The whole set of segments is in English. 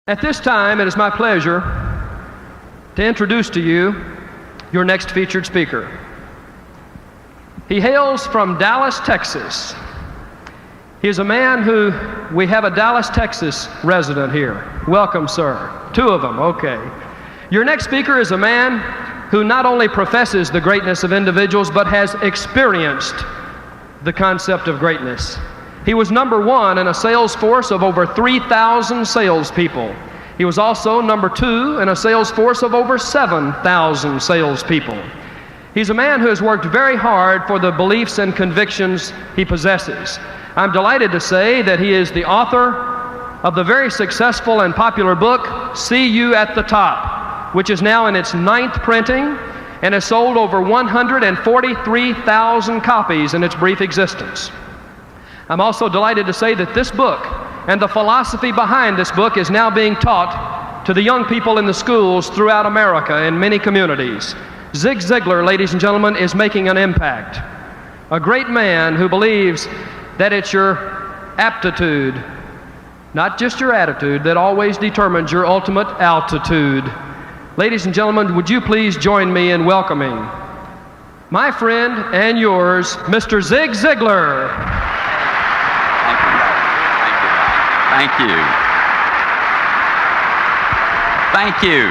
At this time, it is my pleasure to introduce to you your next featured speaker. He hails from Dallas, Texas. He is a man who, we have a Dallas, Texas resident here. Welcome, sir. Two of them, okay. Your next speaker is a man who not only professes the greatness of individuals, but has experienced the concept of greatness. He was number one in a sales force of over 3,000 salespeople. He was also number two in a sales force of over 7,000 salespeople. He's a man who has worked very hard for the beliefs and convictions he possesses. I'm delighted to say that he is the author of the very successful and popular book, See You at the Top, which is now in its 9th printing and has sold over 143,000 copies in its brief existence. I'm also delighted to say that this book and the philosophy behind this book is now being taught to the young people in the schools throughout America in many communities. Zig Ziglar, ladies and gentlemen, is making an impact. A great man who believes that it's your aptitude, not just your attitude, that always determines your ultimate altitude. Ladies and gentlemen, would you please join me in welcoming my friend and yours, Mr. Zig Ziglar. Thank you. Thank you.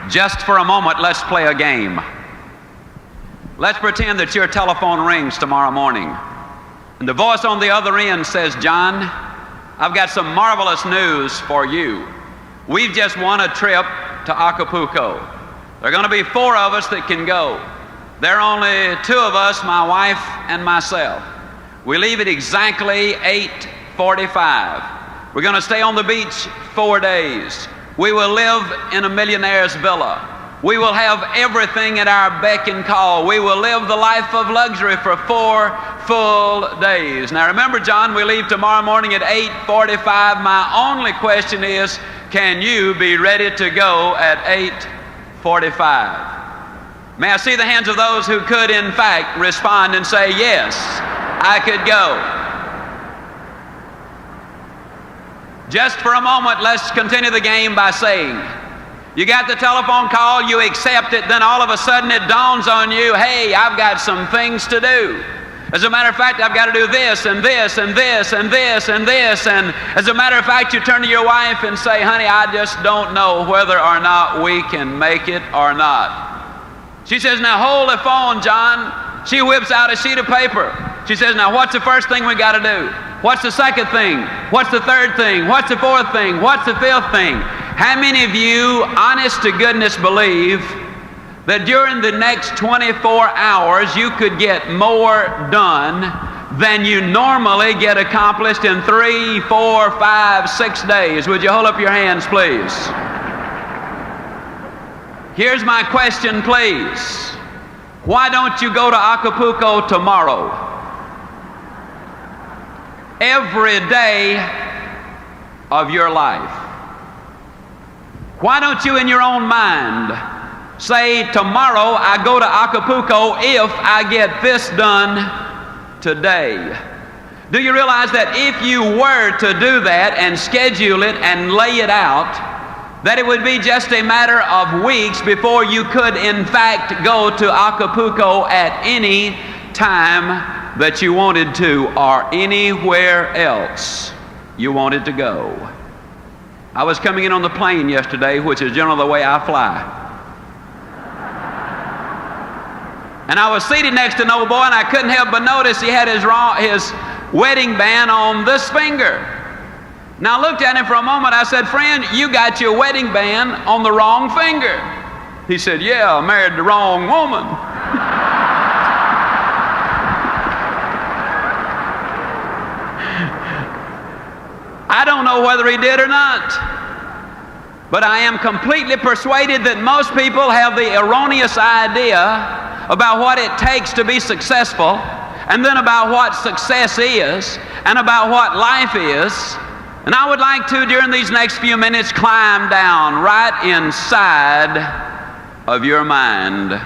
Just for a moment, let's play a game. Let's pretend that your telephone rings tomorrow morning, and the voice on the other end says, "John, I've got some marvelous news for you. We've just won a trip to Acapulco. There are going to be 4 of us that can go. There are only 2 of us, my wife and myself. We leave at exactly 8:45. We're going to stay on the beach 4 days. We will live in a millionaire's villa. We will have everything at our beck and call. We will live the life of luxury for 4 full days." Now remember, John, we leave tomorrow morning at 8:45. My only question is, can you be ready to go at 8:45? May I see the hands of those who could, in fact, respond and say, "Yes, I could go." Just for a moment, let's continue the game by saying, you got the telephone call, you accept it, then all of a sudden it dawns on you, hey, I've got some things to do. As a matter of fact, I've got to do this and this and this and this and this. And as a matter of fact, you turn to your wife and say, "Honey, I just don't know whether or not we can make it or not." She says, "Now hold the phone, John." She whips out a sheet of paper. She says, "Now what's the first thing we got to do? What's the second thing? What's the third thing? What's the fourth thing? What's the fifth thing?" How many of you, honest to goodness, believe that during the next 24 hours you could get more done than you normally get accomplished in 3, 4, 5, 6 days? Would you hold up your hands, please? Here's my question, please. Why don't you go to Acapulco tomorrow? Every day of your life. Why don't you in your own mind say, "Tomorrow I go to Acapulco if I get this done today"? Do you realize that if you were to do that and schedule it and lay it out, that it would be just a matter of weeks before you could in fact go to Acapulco at any time that you wanted to, or anywhere else you wanted to go? I was coming in on the plane yesterday, which is generally the way I fly. And I was seated next to an old boy, and I couldn't help but notice he had his wedding band on this finger. Now I looked at him for a moment. I said, "Friend, you got your wedding band on the wrong finger." He said, "Yeah, I married the wrong woman." I don't know whether he did or not, but I am completely persuaded that most people have the erroneous idea about what it takes to be successful, and then about what success is, and about what life is. And I would like to, during these next few minutes, climb down right inside of your mind.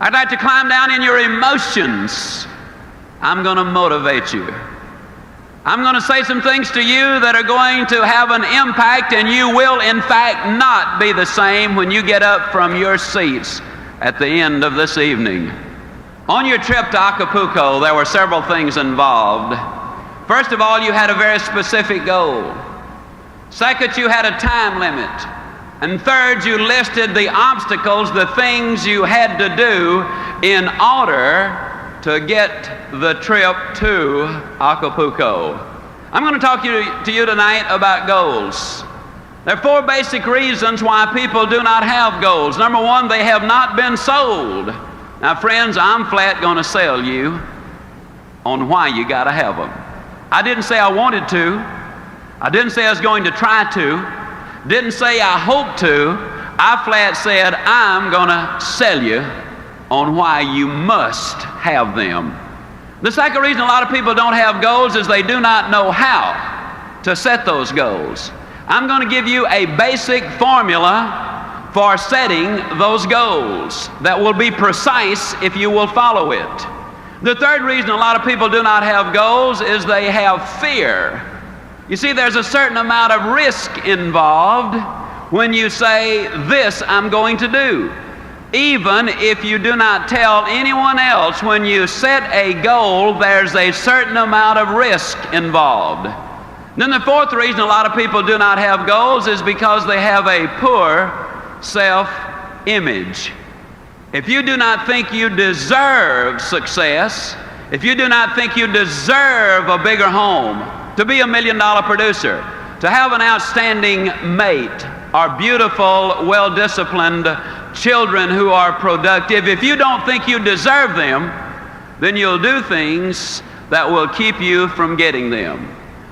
I'd like to climb down in your emotions. I'm going to motivate you. I'm going to say some things to you that are going to have an impact, and you will, in fact, not be the same when you get up from your seats at the end of this evening. On your trip to Acapulco, there were several things involved. First of all, you had a very specific goal. Second, you had a time limit. And third, you listed the obstacles, the things you had to do in order to get the trip to Acapulco. I'm going to talk to you tonight about goals. There are 4 basic reasons why people do not have goals. Number 1, they have not been sold. Now, friends, I'm flat going to sell you on why you got to have them. I didn't say I wanted to. I didn't say I was going to try to. Didn't say I hope to. I flat said I'm going to sell you on why you must have them. The second reason a lot of people don't have goals is they do not know how to set those goals. I'm going to give you a basic formula for setting those goals that will be precise if you will follow it. The third reason a lot of people do not have goals is they have fear. You see, there's a certain amount of risk involved when you say, this I'm going to do. Even if you do not tell anyone else, when you set a goal, there's a certain amount of risk involved. Then the fourth reason a lot of people do not have goals is because they have a poor self-image. If you do not think you deserve success, if you do not think you deserve a bigger home, to be $1 million producer, to have an outstanding mate, or beautiful, well-disciplined children who are productive, if you don't think you deserve them, then you'll do things that will keep you from getting them.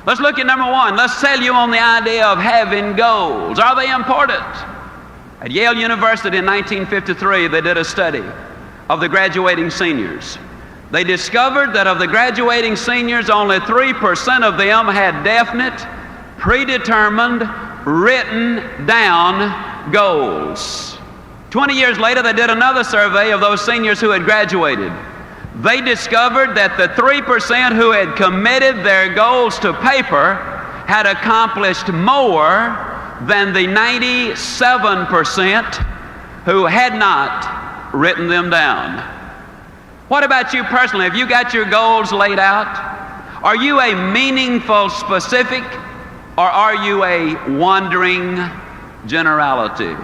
Let's look at number 1. Let's sell you on the idea of having goals. Are they important? At Yale University in 1953, they did a study of the graduating seniors. They discovered that of the graduating seniors, only 3% of them had definite, predetermined, written down goals. 20 years later, they did another survey of those seniors who had graduated. They discovered that the 3% who had committed their goals to paper had accomplished more than the 97% who had not written them down. What about you personally? Have you got your goals laid out? Are you a meaningful specific, or are you a wandering generality?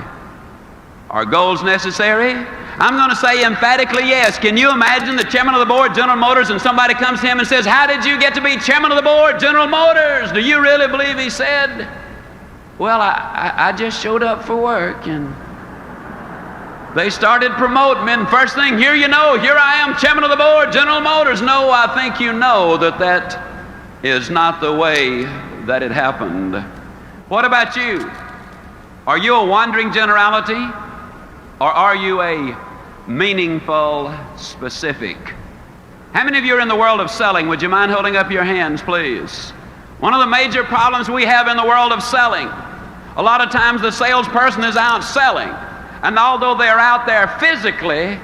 Are goals necessary? I'm going to say emphatically yes. Can you imagine the chairman of the board, General Motors, and somebody comes to him and says, how did you get to be chairman of the board, General Motors? Do you really believe he said, well, I just showed up for work and they started promoting me, and first thing, here you know, here I am, chairman of the board, General Motors. No, I think you know that that is not the way that it happened. What about you? Are you a wandering generality, or are you a meaningful specific? How many of you are in the world of selling? Would you mind holding up your hands, please? One of the major problems we have in the world of selling, a lot of times the salesperson is out selling, and although they're out there physically,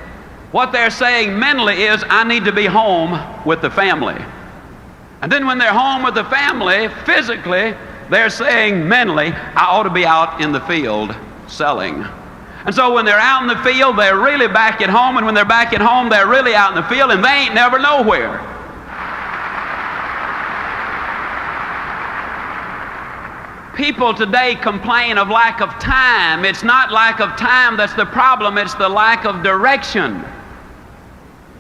what they're saying mentally is, I need to be home with the family. And then when they're home with the family, physically, they're saying mentally, I ought to be out in the field selling. And so when they're out in the field, they're really back at home, and when they're back at home, they're really out in the field, and they ain't never nowhere. People today complain of lack of time. It's not lack of time that's the problem, it's the lack of direction.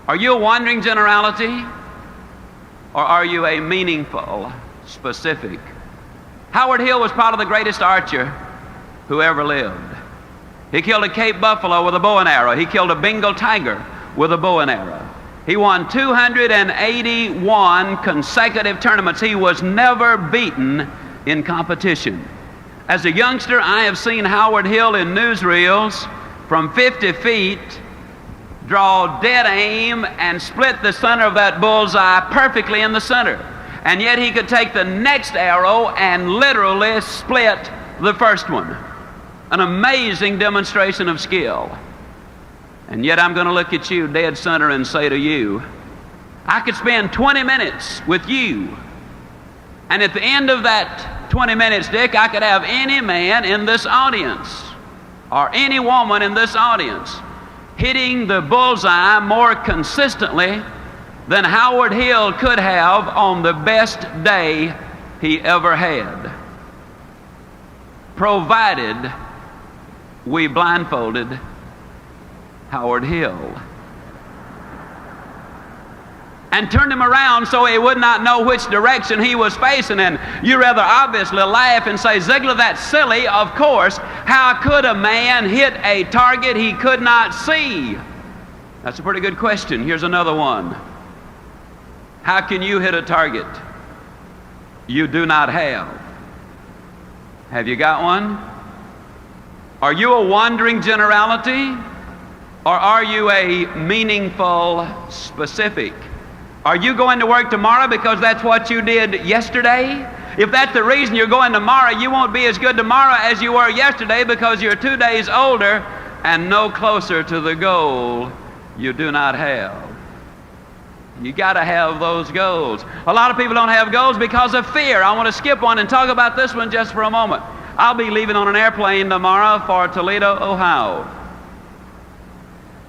Are you a wandering generality, or are you a meaningful specific? Howard Hill was probably the greatest archer who ever lived. He killed a Cape buffalo with a bow and arrow. He killed a Bengal tiger with a bow and arrow. He won 281 consecutive tournaments. He was never beaten in competition. As a youngster, I have seen Howard Hill in newsreels from 50 feet draw dead aim and split the center of that bullseye perfectly in the center. And yet he could take the next arrow and literally split the first one. An amazing demonstration of skill. And yet I'm going to look at you dead center and say to you, I could spend 20 minutes with you And at the end of that 20 minutes, Dick, I could have any man in this audience or any woman in this audience hitting the bullseye more consistently than Howard Hill could have on the best day he ever had, provided we blindfolded Howard Hill and turned him around so he would not know which direction he was facing. And you rather obviously laugh and say, Ziglar, that's silly. Of course. How could a man hit a target he could not see? That's a pretty good question. Here's another one. How can you hit a target you do not have? Have you got one? Are you a wandering generality, or are you a meaningful specific? Are you going to work tomorrow because that's what you did yesterday? If that's the reason you're going tomorrow, you won't be as good tomorrow as you were yesterday because you're 2 days older and no closer to the goal you do not have. You got to have those goals. A lot of people don't have goals because of fear. I want to skip one and talk about this one just for a moment. I'll be leaving on an airplane tomorrow for Toledo, Ohio.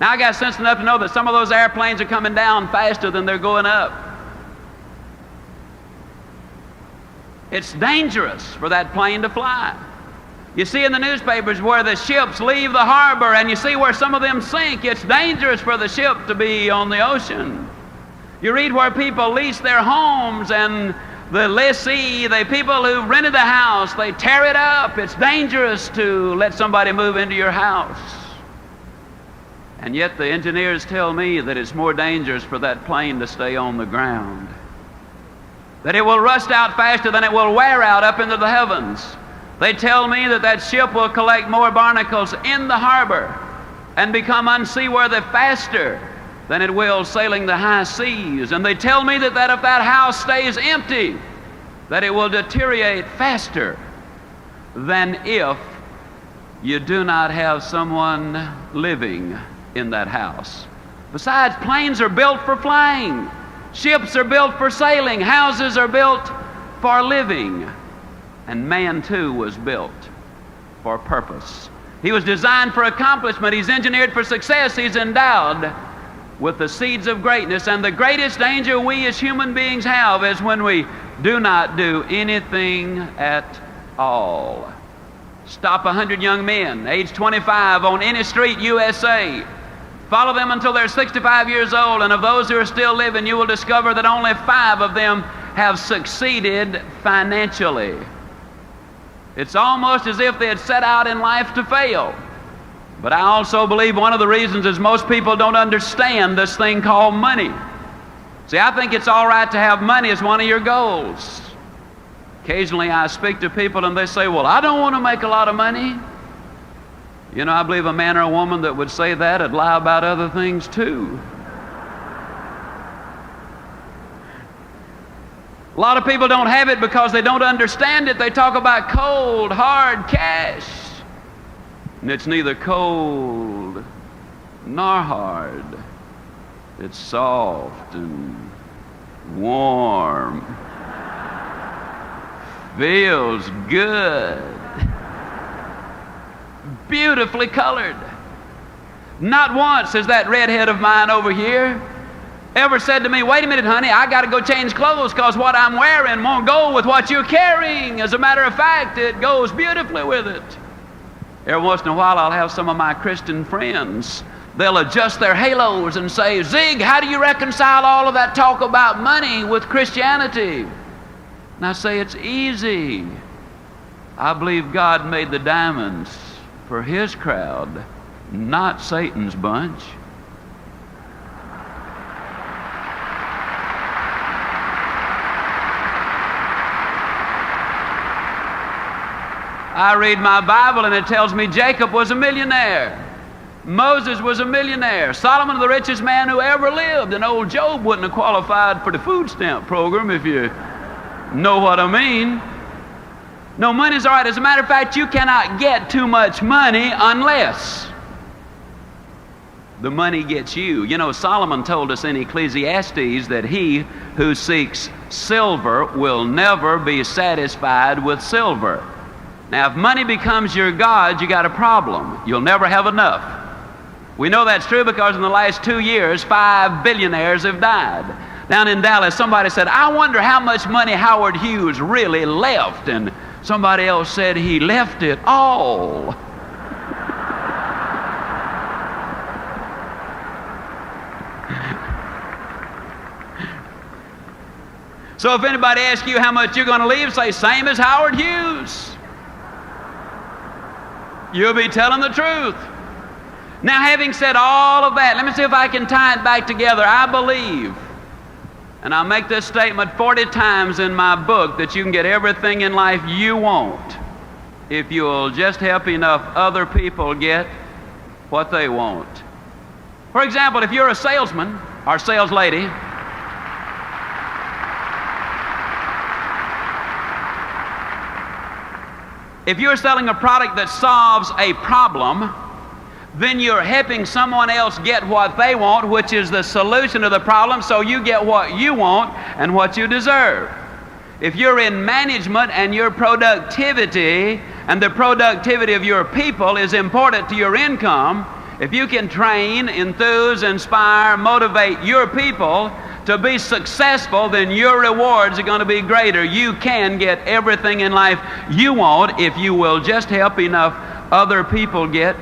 Now I got sense enough to know that some of those airplanes are coming down faster than they're going up. It's dangerous for that plane to fly. You see in the newspapers where the ships leave the harbor and you see where some of them sink. It's dangerous for the ship to be on the ocean. You read where people lease their homes and the lessee, the people who rented the house, they tear it up. It's dangerous to let somebody move into your house. And yet the engineers tell me that it's more dangerous for that plane to stay on the ground, that it will rust out faster than it will wear out up into the heavens. They tell me that that ship will collect more barnacles in the harbor and become unseaworthy faster than it will sailing the high seas. And they tell me that if that house stays empty, that it will deteriorate faster than if you do not have someone living in that house. Besides, planes are built for flying. Ships are built for sailing. Houses are built for living. And man, too, was built for purpose. He was designed for accomplishment. He's engineered for success. He's endowed with the seeds of greatness. And the greatest danger we as human beings have is when we do not do anything at all. Stop 100 young men, age 25, on any street, USA. Follow them until they're 65 years old, and of those who are still living, you will discover that only 5 of them have succeeded financially. It's almost as if they had set out in life to fail. But I also believe one of the reasons is most people don't understand this thing called money. See, I think it's all right to have money as one of your goals. Occasionally I speak to people and they say, well, I don't want to make a lot of money. You know, I believe a man or a woman that would say that would lie about other things too. A lot of people don't have it because they don't understand it. They talk about cold, hard cash. And it's neither cold nor hard. It's soft and warm. Feels good. Beautifully colored. Not once has that redhead of mine over here ever said to me, wait a minute, honey, I got to go change clothes because what I'm wearing won't go with what you're carrying. As a matter of fact, it goes beautifully with it. Every once in a while, I'll have some of my Christian friends. They'll adjust their halos and say, Zig, how do you reconcile all of that talk about money with Christianity? And I say, it's easy. I believe God made the diamonds for His crowd, not Satan's bunch. I read my Bible and it tells me Jacob was a millionaire. Moses was a millionaire. Solomon, the richest man who ever lived. And old Job wouldn't have qualified for the food stamp program, if you know what I mean. No, money's all right. As a matter of fact, you cannot get too much money unless the money gets you. You know, Solomon told us in Ecclesiastes that he who seeks silver will never be satisfied with silver. Now, if money becomes your god, you got a problem. You'll never have enough. We know that's true because in the last 2 years, 5 billionaires have died. Down in Dallas, somebody said, I wonder how much money Howard Hughes really left. And somebody else said he left it all. So if anybody asks you how much you're going to leave, say, same as Howard Hughes. You'll be telling the truth. Now, having said all of that, let me see if I can tie it back together. I believe, and I'll make this statement 40 times in my book, that you can get everything in life you want if you'll just help enough other people get what they want. For example, if you're a salesman or sales lady, if you're selling a product that solves a problem, then you're helping someone else get what they want, which is the solution to the problem, so you get what you want and what you deserve. If you're in management and your productivity and the productivity of your people is important to your income, if you can train, enthuse, inspire, motivate your people to be successful, then your rewards are going to be greater. You can get everything in life you want if you will just help enough other people get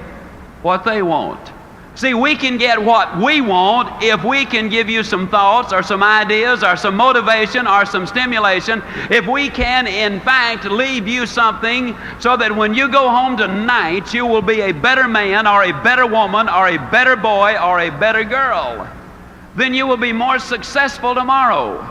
what they want. See, we can get what we want if we can give you some thoughts or some ideas or some motivation or some stimulation. If we can, in fact, leave you something so that when you go home tonight, you will be a better man or a better woman or a better boy or a better girl. Then you will be more successful tomorrow.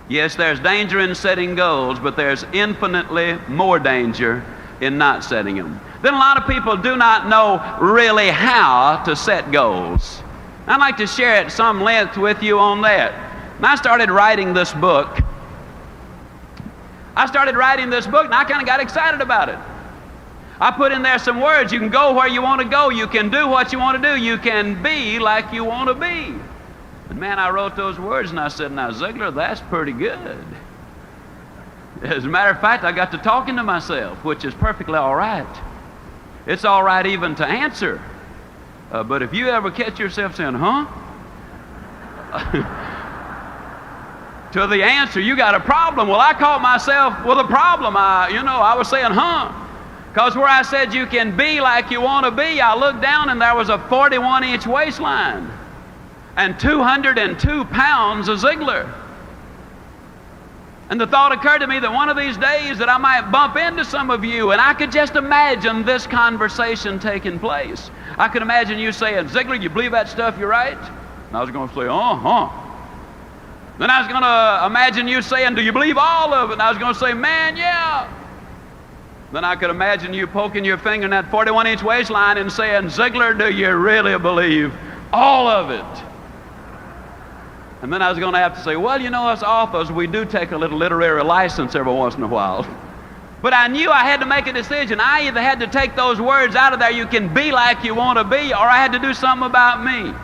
Yes, there's danger in setting goals, but there's infinitely more danger in not setting them. Then a lot of people do not know really how to set goals. I'd like to share at some length with you on that. When I started writing this book, and I kind of got excited about it. I put in there some words. You can go where you want to go. You can do what you want to do. You can be like you want to be. And man, I wrote those words and I said, now Ziglar, that's pretty good. As a matter of fact, I got to talking to myself, which is perfectly all right. It's all right even to answer. But if you ever catch yourself saying, huh? To the answer, you got a problem. Well, I caught myself with a problem. I was saying, huh? Because where I said you can be like you want to be, I looked down and there was a 41-inch waistline and 202 pounds of Ziglar. And the thought occurred to me that one of these days that I might bump into some of you, and I could just imagine this conversation taking place. I could imagine you saying, Ziglar, you believe that stuff you write? And I was going to say, uh-huh. Then I was going to imagine you saying, do you believe all of it? And I was going to say, man, yeah. Then I could imagine you poking your finger in that 41-inch waistline and saying, Ziglar, do you really believe all of it? And then I was going to have to say, well, you know, us authors, we do take a little literary license every once in a while. But I knew I had to make a decision. I either had to take those words out of there, you can be like you want to be, or I had to do something about me.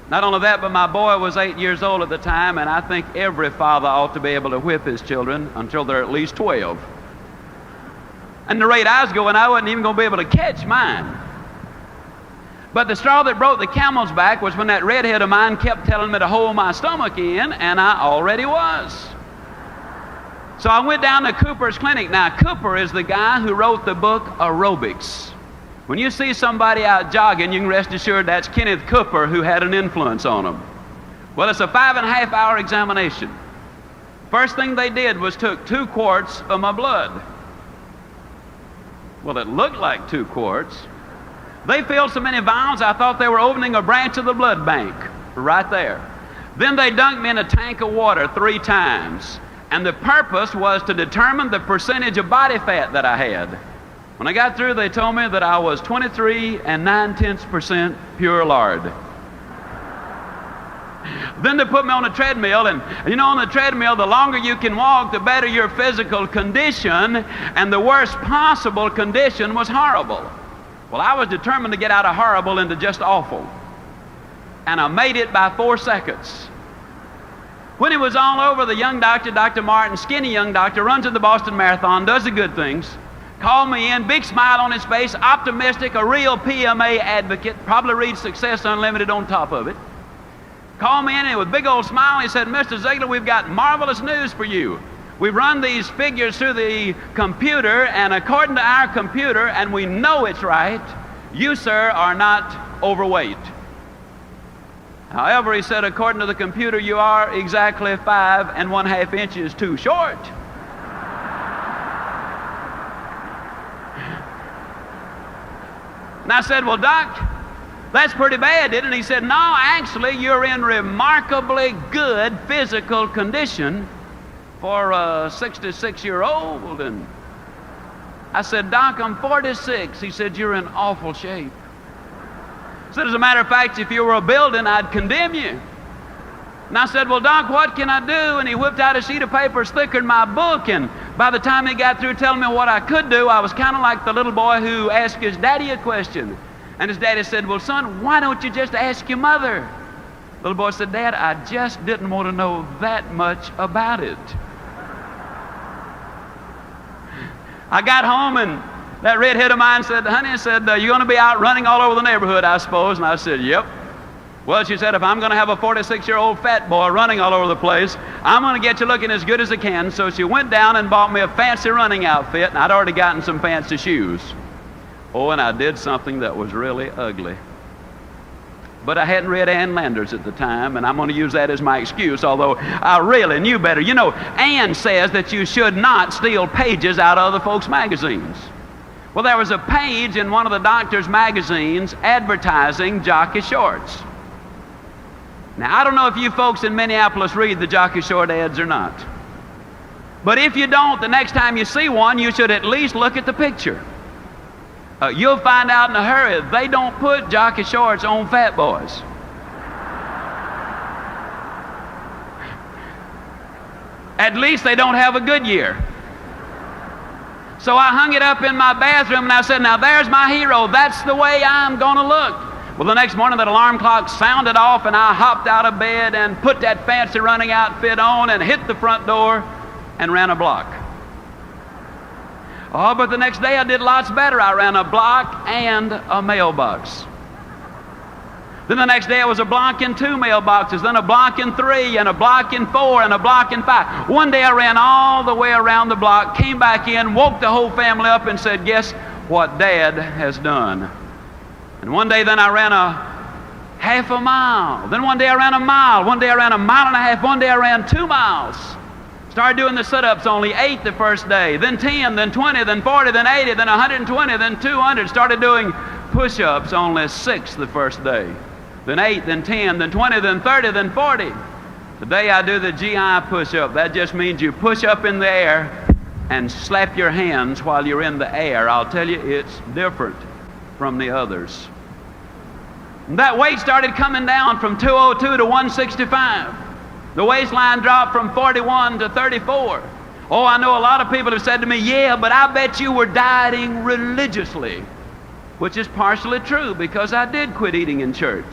Not only that, but my boy was 8 years old at the time, and I think every father ought to be able to whip his children until they're at least 12. And the rate I was going, I wasn't even going to be able to catch mine. But the straw that broke the camel's back was when that redhead of mine kept telling me to hold my stomach in, and I already was. So I went down to Cooper's clinic. Now, Cooper is the guy who wrote the book Aerobics. When you see somebody out jogging, you can rest assured that's Kenneth Cooper who had an influence on them. Well, it's a 5.5-hour examination. First thing they did was took 2 quarts of my blood. Well, it looked like 2 quarts. They filled so many vials, I thought they were opening a branch of the blood bank right there. Then they dunked me in a tank of water 3 times. And the purpose was to determine the percentage of body fat that I had. When I got through, they told me that I was 23 9/10% pure lard. Then they put me on a treadmill, and you know, on the treadmill, the longer you can walk, the better your physical condition, and the worst possible condition was horrible. Well, I was determined to get out of horrible into just awful. and I made it by 4 seconds. When it was all over, the young doctor, Dr. Martin, skinny young doctor, runs in the Boston Marathon, does the good things, called me in, big smile on his face, optimistic, a real PMA advocate, probably reads Success Unlimited on top of it. Called me in and with a big old smile, he said, Mr. Ziglar, we've got marvelous news for you. We've run these figures through the computer, and according to our computer, and we know it's right, you, sir, are not overweight. However, he said, according to the computer, you are exactly 5 1/2 inches too short. And I said, well, Doc, that's pretty bad, isn't it? He said, no, actually, you're in remarkably good physical condition for a 66-year-old. And I said, Doc, I'm 46. He said, you're in awful shape. He said, as a matter of fact, if you were a building, I'd condemn you. And I said, well, Doc, what can I do? And he whipped out a sheet of paper thicker than my book, and by the time he got through telling me what I could do, I was kind of like the little boy who asked his daddy a question. And his daddy said, well, son, why don't you just ask your mother? Little boy said, Dad, I just didn't want to know that much about it. I got home, and that redhead of mine said, honey, you're going to be out running all over the neighborhood, I suppose. And I said, yep. Well, she said, if I'm going to have a 46-year-old fat boy running all over the place, I'm going to get you looking as good as I can. So she went down and bought me a fancy running outfit, and I'd already gotten some fancy shoes. Oh, and I did something that was really ugly. But I hadn't read Ann Landers at the time, and I'm going to use that as my excuse, although I really knew better. You know, Ann says that you should not steal pages out of other folks' magazines. Well, there was a page in one of the doctor's magazines advertising jockey shorts. Now, I don't know if you folks in Minneapolis read the jockey short ads or not. But if you don't, the next time you see one, you should at least look at the picture. You'll find out in a hurry, they don't put jockey shorts on fat boys. At least they don't have a Goodyear. So I hung it up in my bathroom, and I said, now there's my hero. That's the way I'm going to look. Well, the next morning that alarm clock sounded off, and I hopped out of bed and put that fancy running outfit on and hit the front door and ran a block. Oh, but the next day I did lots better. I ran a block and a mailbox. Then the next day it was a block and 2 mailboxes, then a block and 3, and a block and 4, and a block and 5. One day I ran all the way around the block, came back in, woke the whole family up and said, guess what Dad has done? And one day then I ran a half a mile. Then one day I ran a mile. One day I ran a mile and a half. One day I ran 2 miles. Started doing the sit-ups, only 8 the first day, then 10, then 20, then 40, then 80, then 120, then 200. Started doing push-ups, only 6 the first day, then 8, then 10, then 20, then 30, then 40. Today I do the GI push-up. That just means you push up in the air and slap your hands while you're in the air. I'll tell you, it's different from the others. And that weight started coming down from 202 to 165. The waistline dropped from 41 to 34. Oh, I know a lot of people have said to me, yeah, but I bet you were dieting religiously, which is partially true because I did quit eating in church.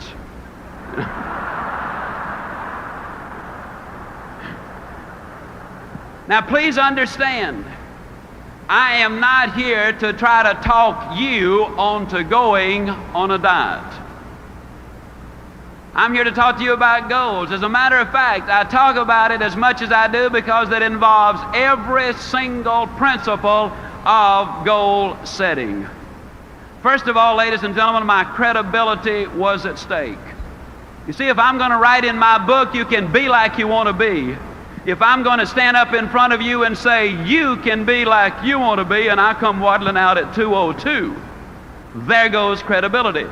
Now, please understand, I am not here to try to talk you onto going on a diet. I'm here to talk to you about goals. As a matter of fact, I talk about it as much as I do because it involves every single principle of goal setting. First of all, ladies and gentlemen, my credibility was at stake. You see, if I'm going to write in my book, you can be like you want to be. If I'm going to stand up in front of you and say, you can be like you want to be, and I come waddling out at 2:02, there goes credibility.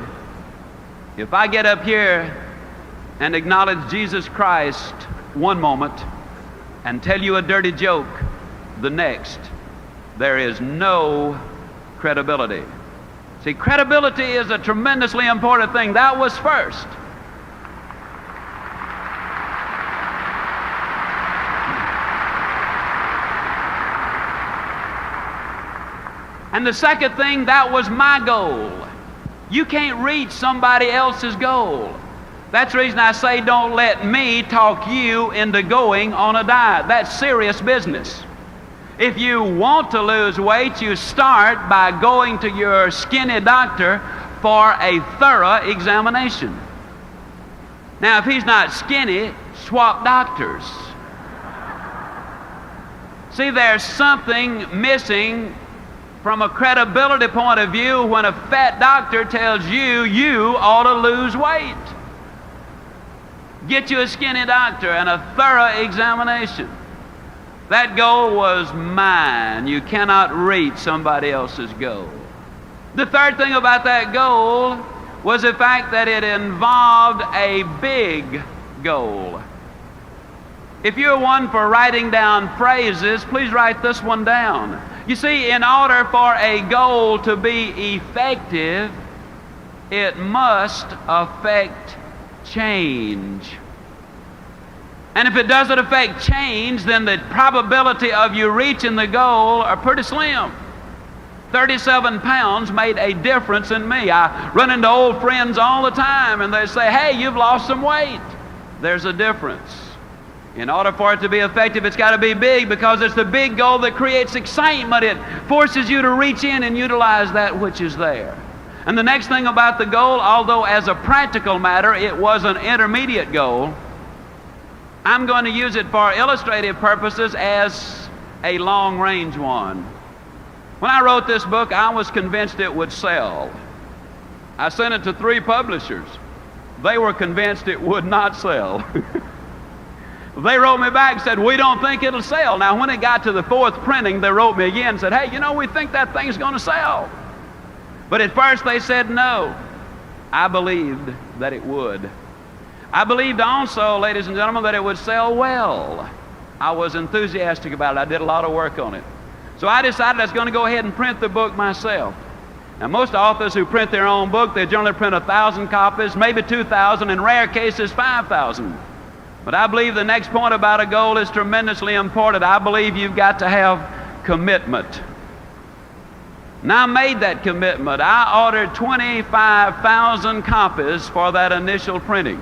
If I get up here and acknowledge Jesus Christ one moment and tell you a dirty joke the next, there is no credibility. See, credibility is a tremendously important thing. That was first. And the second thing, that was my goal. You can't reach somebody else's goal. That's the reason I say don't let me talk you into going on a diet. That's serious business. If you want to lose weight, you start by going to your skinny doctor for a thorough examination. Now, if he's not skinny, swap doctors. See, there's something missing from a credibility point of view when a fat doctor tells you you ought to lose weight. Get you a skinny doctor and a thorough examination. That goal was mine. You cannot reach somebody else's goal. The third thing about that goal was the fact that it involved a big goal. If you're one for writing down phrases, please write this one down. You see, in order for a goal to be effective, it must affect change. And if it doesn't affect change, then the probability of you reaching the goal are pretty slim. 37 pounds made a difference in me. I run into old friends all the time and they say, hey, you've lost some weight. There's a difference. In order for it to be effective, it's got to be big, because it's the big goal that creates excitement. It forces you to reach in and utilize that which is there. And the next thing about the goal, although as a practical matter it was an intermediate goal, I'm going to use it for illustrative purposes as a long-range one. When I wrote this book, I was convinced it would sell. I sent it to 3 publishers. They were convinced it would not sell. They wrote me back and said, we don't think it'll sell. Now, when it got to the 4th printing, they wrote me again and said, hey, we think that thing's going to sell. But at first they said no. I believed that it would. I believed also, ladies and gentlemen, that it would sell well. I was enthusiastic about it. I did a lot of work on it. So I decided I was going to go ahead and print the book myself. Now, most authors who print their own book, they generally print 1,000 copies, maybe 2,000, in rare cases 5,000. But I believe the next point about a goal is tremendously important. I believe you've got to have commitment. And I made that commitment. I ordered 25,000 copies for that initial printing.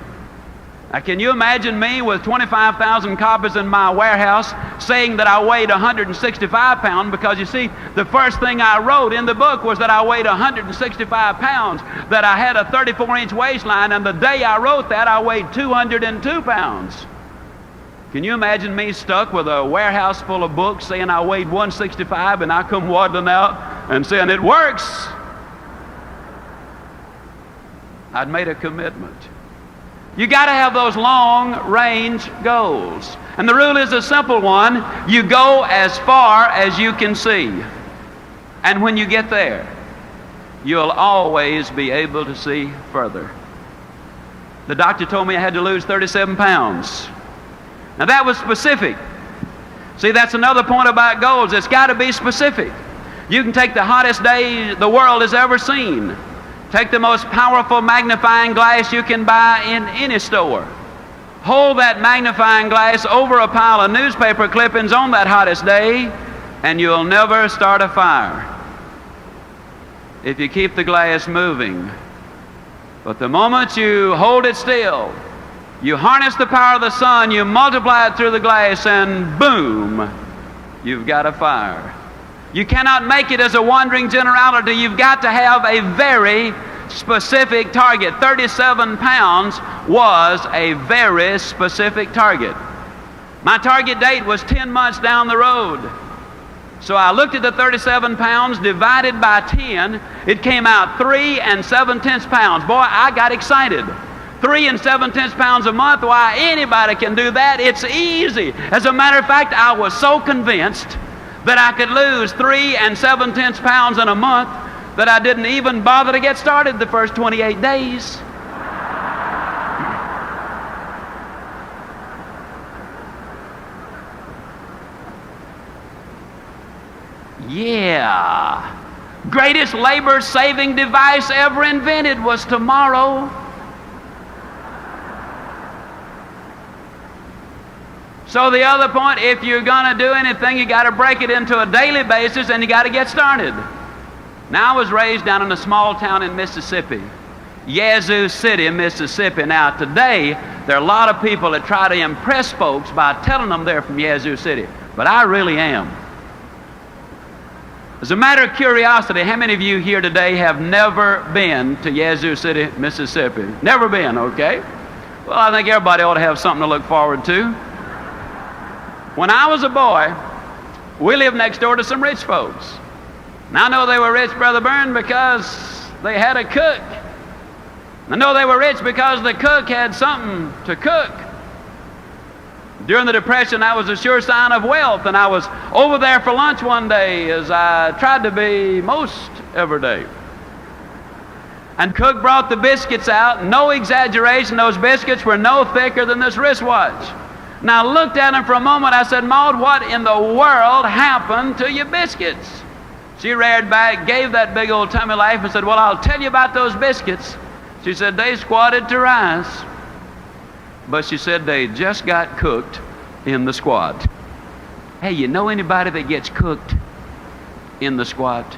Now, can you imagine me with 25,000 copies in my warehouse saying that I weighed 165 pounds? Because you see, the first thing I wrote in the book was that I weighed 165 pounds, that I had a 34-inch waistline, and the day I wrote that, I weighed 202 pounds. Can you imagine me stuck with a warehouse full of books saying I weighed 165 and I come waddling out and saying, it works? I'd made a commitment. You got to have those long-range goals. And the rule is a simple one. You go as far as you can see. And when you get there, you'll always be able to see further. The doctor told me I had to lose 37 pounds. Now that was specific. See, that's another point about goals. It's got to be specific. You can take the hottest day the world has ever seen. Take the most powerful magnifying glass you can buy in any store. Hold that magnifying glass over a pile of newspaper clippings on that hottest day, and you'll never start a fire if you keep the glass moving. But the moment you hold it still, you harness the power of the sun, you multiply it through the glass, and boom, you've got a fire. You cannot make it as a wandering generality. You've got to have a very specific target. 37 pounds was a very specific target. My target date was 10 months down the road. So I looked at the 37 pounds divided by 10. It came out 3 7/10 pounds. Boy, I got excited. 3 7/10 pounds a month, why, anybody can do that. It's easy. As a matter of fact, I was so convinced that I could lose 3 7/10 pounds in a month that I didn't even bother to get started the first 28 days. Yeah. Greatest labor-saving device ever invented was tomorrow. So the other point, if you're going to do anything, you got to break it into a daily basis, and you got to get started. Now, I was raised down in a small town in Mississippi. Yazoo City, Mississippi. Now, today, there are a lot of people that try to impress folks by telling them they're from Yazoo City, but I really am. As a matter of curiosity, how many of you here today have never been to Yazoo City, Mississippi? Never been, okay? Well, I think everybody ought to have something to look forward to. When I was a boy, we lived next door to some rich folks. Now, I know they were rich, Brother Byrne, because they had a cook. I know they were rich because the cook had something to cook. During the Depression, that was a sure sign of wealth, and I was over there for lunch one day, as I tried to be most every day. And cook brought the biscuits out. No exaggeration, those biscuits were no thicker than this wristwatch. Now I looked at them for a moment. I said, Maud, what in the world happened to your biscuits? She reared back, gave that big old tummy laugh, and said, well, I'll tell you about those biscuits. She said, they squatted to rise. But she said they just got cooked in the squat. Hey, you know anybody that gets cooked in the squat?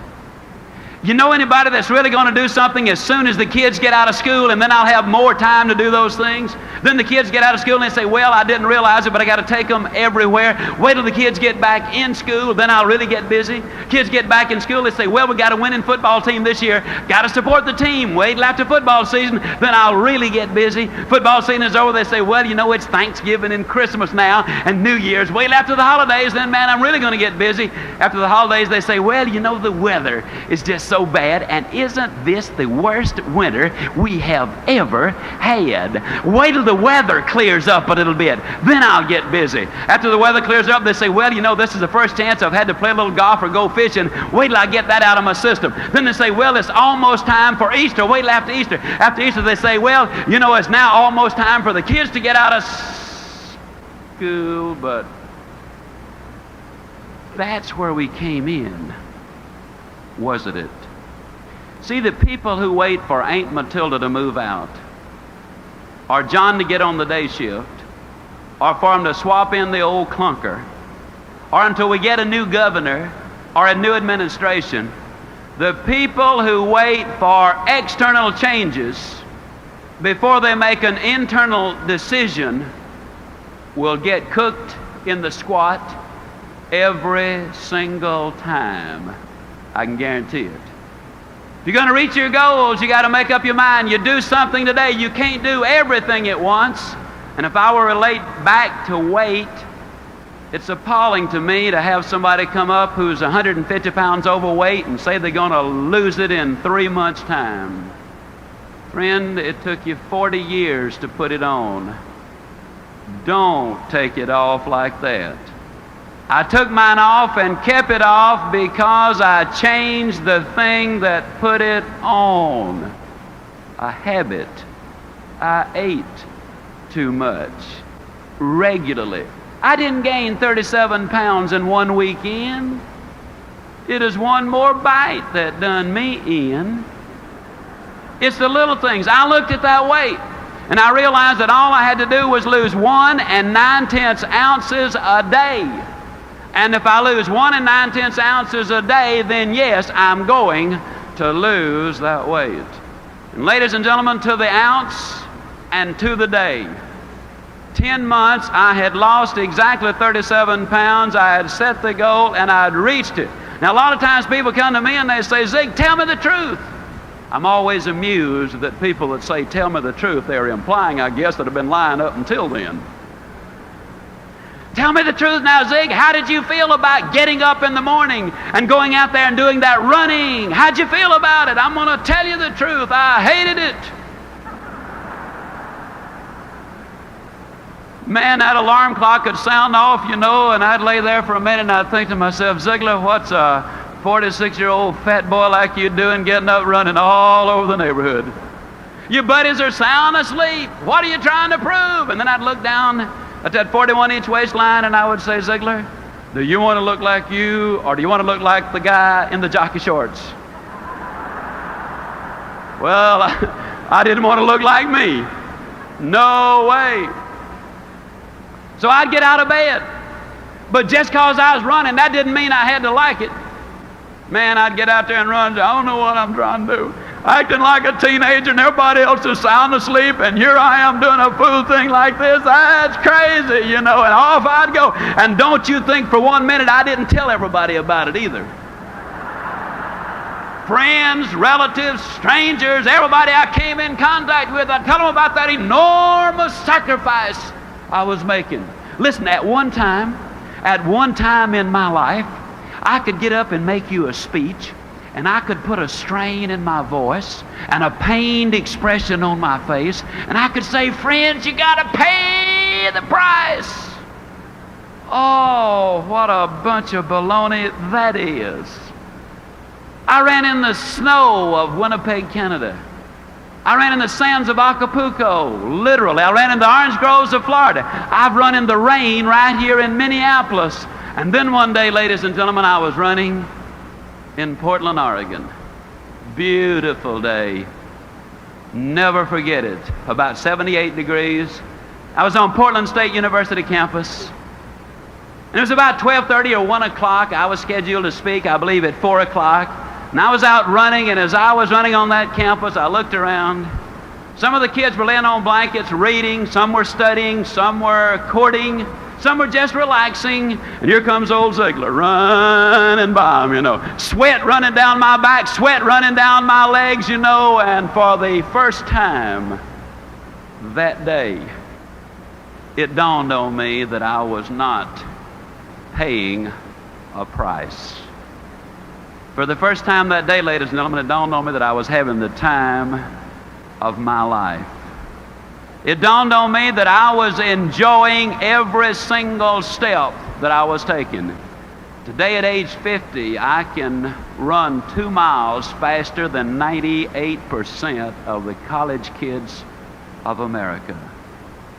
You know anybody that's really going to do something as soon as the kids get out of school, and then I'll have more time to do those things? Then the kids get out of school and they say, well, I didn't realize it, but I got to take them everywhere. Wait till the kids get back in school, then I'll really get busy. Kids get back in school, they say, well, we got a winning football team this year. Got to support the team. Wait till after football season, then I'll really get busy. Football season is over, they say, well, you know, it's Thanksgiving and Christmas now and New Year's. Wait till after the holidays, then, man, I'm really going to get busy. After the holidays, they say, well, you know, the weather is just so bad, and isn't this the worst winter we have ever had? Wait till the weather clears up a little bit, then I'll get busy. After the weather clears up, they say, well, you know, this is the first chance I've had to play a little golf or go fishing. Wait till I get that out of my system. Then they say, well, it's almost time for Easter. Wait till after Easter. After Easter, they say, well, you know, it's now almost time for the kids to get out of school, but that's where we came in, wasn't it? See, the people who wait for Aunt Matilda to move out, or John to get on the day shift, or for him to swap in the old clunker, or until we get a new governor or a new administration, the people who wait for external changes before they make an internal decision will get cooked in the squat every single time. I can guarantee it. If you're going to reach your goals, you got to make up your mind. You do something today. You can't do everything at once. And if I were to relate back to weight, it's appalling to me to have somebody come up who's 150 pounds overweight and say they're going to lose it in 3 months' time. Friend, it took you 40 years to put it on. Don't take it off like that. I took mine off and kept it off because I changed the thing that put it on. A habit. I ate too much regularly. I didn't gain 37 pounds in one weekend. It is one more bite that done me in. It's the little things. I looked at that weight and I realized that all I had to do was lose 1 9/10 ounces a day. And if I lose 1 9/10 ounces a day, then yes, I'm going to lose that weight. And ladies and gentlemen, to the ounce and to the day. 10 months, I had lost exactly 37 pounds. I had set the goal and I had reached it. Now, a lot of times people come to me and they say, Zig, tell me the truth. I'm always amused that people that say, tell me the truth, they're implying, I guess, that have been lying up until then. Tell me the truth now, Zig. How did you feel about getting up in the morning and going out there and doing that running? How'd you feel about it? I'm going to tell you the truth. I hated it. Man, that alarm clock would sound off, you know, and I'd lay there for a minute and I'd think to myself, Ziglar, what's a 46-year-old fat boy like you doing getting up running all over the neighborhood? Your buddies are sound asleep. What are you trying to prove? And then I'd look down at that 41-inch waistline and I would say, Ziglar, do you want to look like you or do you want to look like the guy in the jockey shorts? Well, I didn't want to look like me. No way. So I'd get out of bed. But just because I was running, that didn't mean I had to like it. Man, I'd get out there and run. I don't know what I'm trying to do. acting like a teenager, and everybody else is sound asleep, and here I am doing a fool thing like this. That's crazy, you know, and off I'd go. And don't you think for 1 minute I didn't tell everybody about it either. Friends, relatives, strangers, everybody I came in contact with, I'd tell them about that enormous sacrifice I was making. Listen, at one time in my life, I could get up and make you a speech, and I could put a strain in my voice and a pained expression on my face, and I could say, friends, you got to pay the price. Oh, what a bunch of baloney that is. I ran in the snow of Winnipeg, Canada. I ran in the sands of Acapulco, literally. I ran in the orange groves of Florida. I've run in the rain right here in Minneapolis. And then one day, ladies and gentlemen, I was running in Portland, Oregon. Beautiful day. Never forget it. About 78 degrees. I was on Portland State University campus. And it was about 12:30 or 1 o'clock. I was scheduled to speak, I believe, at 4 o'clock. And I was out running, and as I was running on that campus, I looked around. Some of the kids were laying on blankets reading, some were studying, some were courting, some were just relaxing. And here comes old Ziglar running by them, you know. Sweat running down my back, sweat running down my legs, you know. And for the first time that day, it dawned on me that I was not paying a price. For the first time that day, ladies and gentlemen, it dawned on me that I was having the time of my life. It dawned on me that I was enjoying every single step that I was taking. Today at age 50, I can run 2 miles faster than 98% of the college kids of America.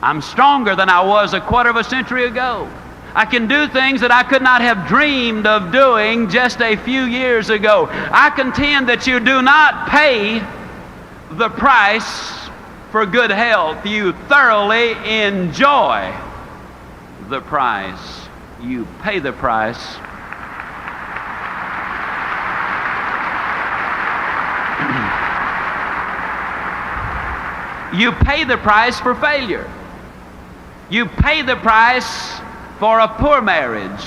I'm stronger than I was a quarter of a century ago. I can do things that I could not have dreamed of doing just a few years ago. I contend that you do not pay the price for good health. You thoroughly enjoy the price. You pay the price. You pay the price for failure. You pay the price for a poor marriage.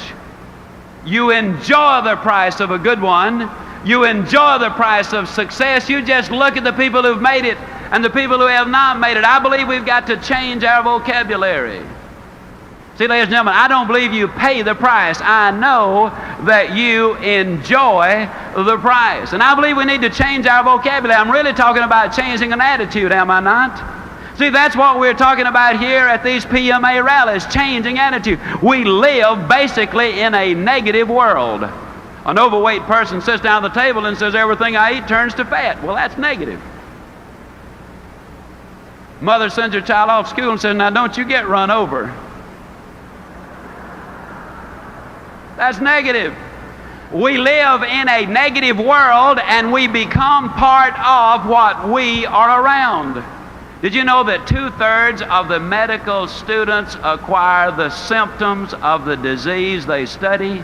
You enjoy the price of a good one. You enjoy the price of success. You just look at the people who've made it and the people who have not made it. I believe we've got to change our vocabulary. See, ladies and gentlemen, I don't believe you pay the price. I know that you enjoy the price. And I believe we need to change our vocabulary. I'm really talking about changing an attitude, am I not? See, that's what we're talking about here at these PMA rallies, changing attitude. We live basically in a negative world. An overweight person sits down at the table and says, everything I eat turns to fat. Well, that's negative. Mother sends her child off to school and says, now don't you get run over. That's negative. We live in a negative world, and we become part of what we are around. Did you know that 2/3 of the medical students acquire the symptoms of the disease they study?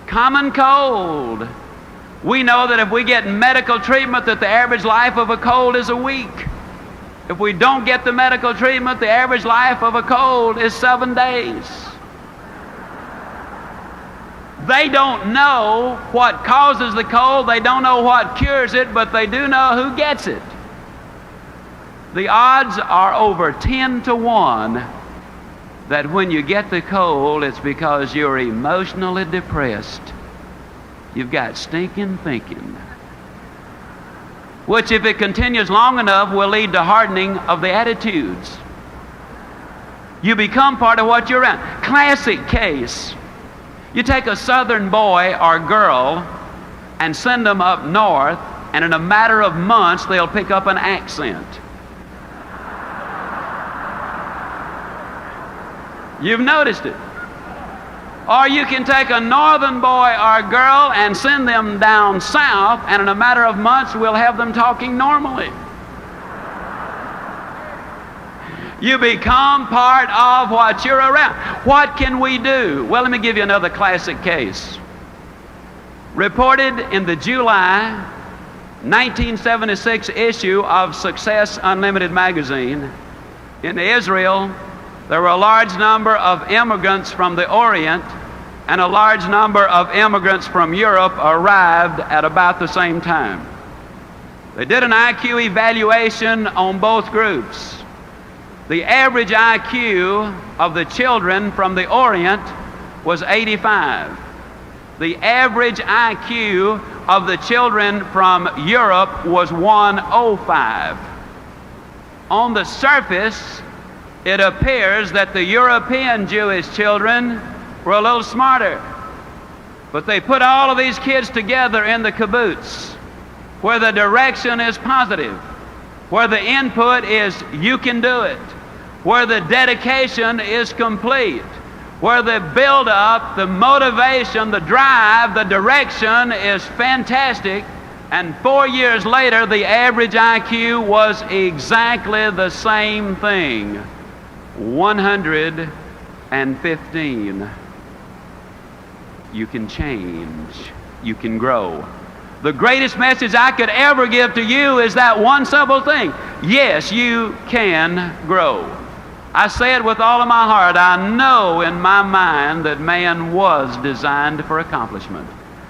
Common cold. We know that if we get medical treatment, that the average life of a cold is a week. If we don't get the medical treatment, the average life of a cold is 7 days. They don't know what causes the cold, they don't know what cures it, but they do know who gets it. The odds are over 10 to 1 that when you get the cold, it's because you're emotionally depressed. You've got stinking thinking, which, if it continues long enough, will lead to hardening of the attitudes. You become part of what you're around. Classic case. You take a southern boy or girl and send them up north, and in a matter of months, they'll pick up an accent. You've noticed it. Or you can take a northern boy or girl and send them down south, and in a matter of months, we'll have them talking normally. You become part of what you're around. What can we do? Well, let me give you another classic case. Reported in the July 1976 issue of Success Unlimited magazine, in Israel, there were a large number of immigrants from the Orient and a large number of immigrants from Europe arrived at about the same time. They did an IQ evaluation on both groups. The average IQ of the children from the Orient was 85. The average IQ of the children from Europe was 105. On the surface, it appears that the European Jewish children were a little smarter. But they put all of these kids together in the kibbutz, where the direction is positive, where the input is you can do it, where the dedication is complete, where the build-up, the motivation, the drive, the direction is fantastic. And 4 years later, the average IQ was exactly the same thing, 115. You can change. You can grow. The greatest message I could ever give to you is that one simple thing. Yes, you can grow. I say it with all of my heart. I know in my mind that man was designed for accomplishment,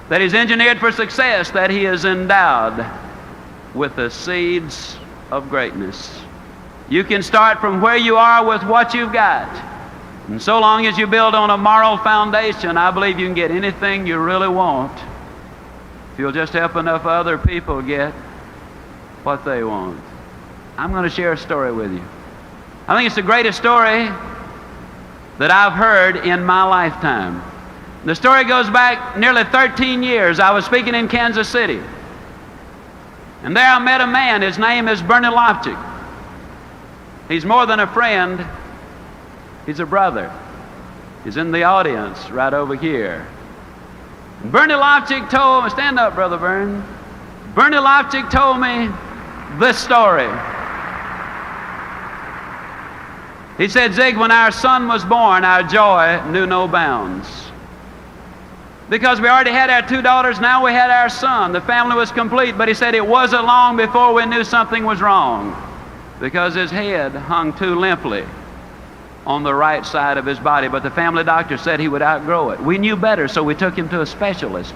that he's engineered for success, that he is endowed with the seeds of greatness. You can start from where you are with what you've got. And so long as you build on a moral foundation, I believe you can get anything you really want if you'll just help enough other people get what they want. I'm going to share a story with you. I think it's the greatest story that I've heard in my lifetime. The story goes back nearly 13 years. I was speaking in Kansas City. And there I met a man. His name is Bernie Lofchick. He's more than a friend. He's a brother. He's in the audience right over here. And Bernie Lofchick told me, stand up, Brother Bern. Bernie Lofchick told me this story. He said, Zig, when our son was born, our joy knew no bounds. Because we already had our 2 daughters, now we had our son. The family was complete, but he said it wasn't long before we knew something was wrong, because his head hung too limply on the right side of his body, but the family doctor said he would outgrow it. We knew better, so we took him to a specialist.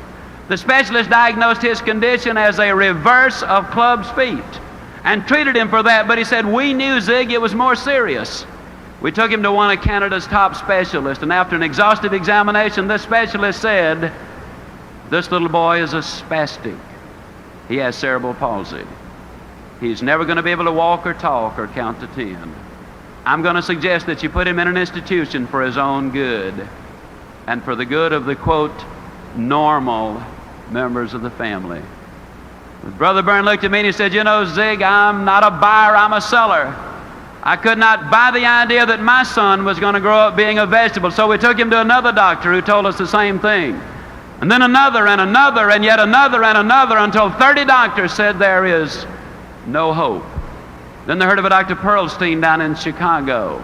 The specialist diagnosed his condition as a reverse of club's feet and treated him for that, but he said, we knew, Zig, it was more serious. We took him to one of Canada's top specialists, and after an exhaustive examination, this specialist said, this little boy is a spastic. He has cerebral palsy. He's never going to be able to walk or talk or count to 10. I'm going to suggest that you put him in an institution for his own good and for the good of the, quote, normal members of the family. Brother Byrne looked at me and he said, you know, Zig, I'm not a buyer, I'm a seller. I could not buy the idea that my son was going to grow up being a vegetable, so we took him to another doctor who told us the same thing. And then another and another and yet another and another until 30 doctors said there is no hope. Then they heard of a Dr. Pearlstein down in Chicago.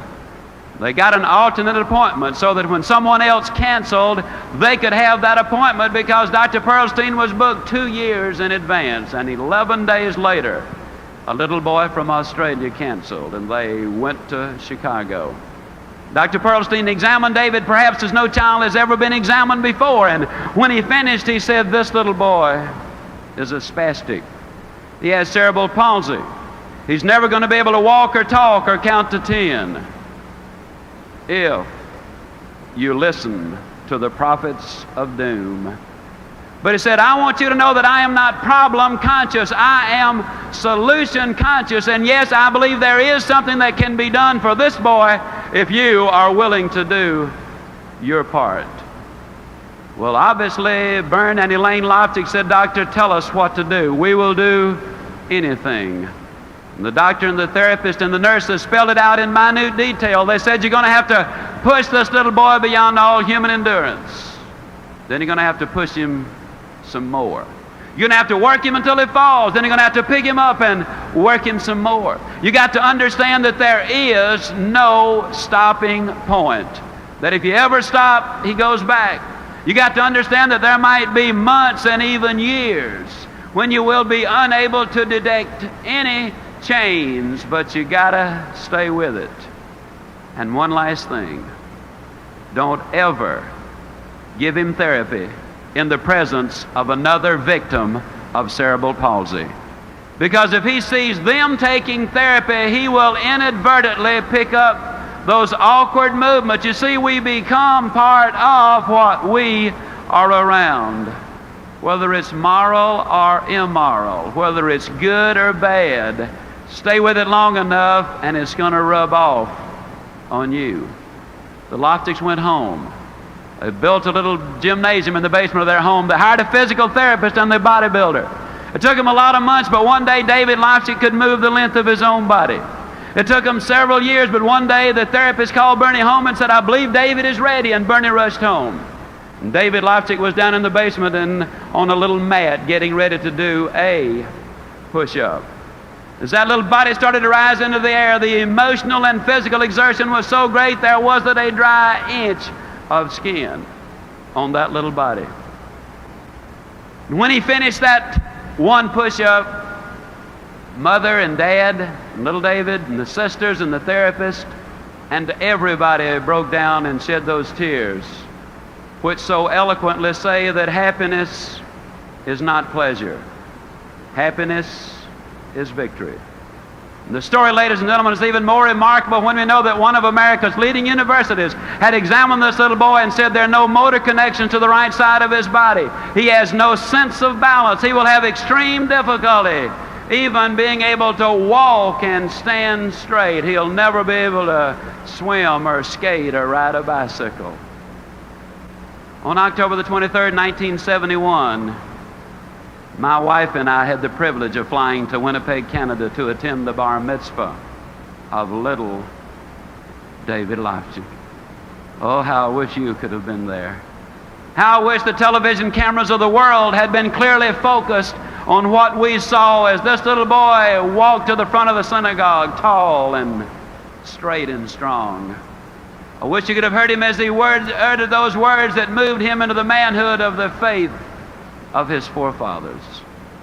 They got an alternate appointment so that when someone else canceled, they could have that appointment because Dr. Pearlstein was booked 2 years in advance. And 11 days later, a little boy from Australia canceled, and they went to Chicago. Dr. Pearlstein examined David perhaps as no child has ever been examined before. And when he finished, he said, this little boy is a spastic. He has cerebral palsy. He's never going to be able to walk or talk or count to 10 if you listen to the prophets of doom. But he said, I want you to know that I am not problem conscious. I am solution conscious. And yes, I believe there is something that can be done for this boy if you are willing to do your part. Well, obviously, Bern and Elaine Lofchick said, Doctor, tell us what to do. We will do anything. And the doctor and the therapist and the nurses spelled it out in minute detail. They said, you're going to have to push this little boy beyond all human endurance. Then you're going to have to push him some more. You're going to have to work him until he falls. Then you're going to have to pick him up and work him some more. You got to understand that there is no stopping point. That if you ever stop, he goes back. You got to understand that there might be months and even years when you will be unable to detect any change, but you gotta stay with it. And one last thing, don't ever give him therapy in the presence of another victim of cerebral palsy. Because if he sees them taking therapy, he will inadvertently pick up those awkward movements. You see, we become part of what we are around. Whether it's moral or immoral, whether it's good or bad, stay with it long enough and it's going to rub off on you. The Loftics went home. They built a little gymnasium in the basement of their home. They hired a physical therapist and the bodybuilder. It took him a lot of months, but one day David Loftic could move the length of his own body. It took him several years, but one day the therapist called Bernie home and said, "I believe David is ready," and Bernie rushed home. And David Loftic was down in the basement and on a little mat getting ready to do a push-up. As that little body started to rise into the air, the emotional and physical exertion was so great there wasn't a dry inch of skin on that little body. And when he finished that one push-up, Mother and Dad and little David and the sisters and the therapist and everybody broke down and shed those tears, which so eloquently say that happiness is not pleasure. Happiness is victory. And the story, ladies and gentlemen, is even more remarkable when we know that one of America's leading universities had examined this little boy and said there are no motor connections to the right side of his body. He has no sense of balance. He will have extreme difficulty even being able to walk and stand straight. He'll never be able to swim or skate or ride a bicycle. On October the 23rd, 1971, my wife and I had the privilege of flying to Winnipeg, Canada to attend the bar mitzvah of little David Loftic. Oh, how I wish you could have been there. How I wish the television cameras of the world had been clearly focused on what we saw as this little boy walked to the front of the synagogue, tall and straight and strong. I wish you could have heard him as he uttered those words that moved him into the manhood of the faith of his forefathers.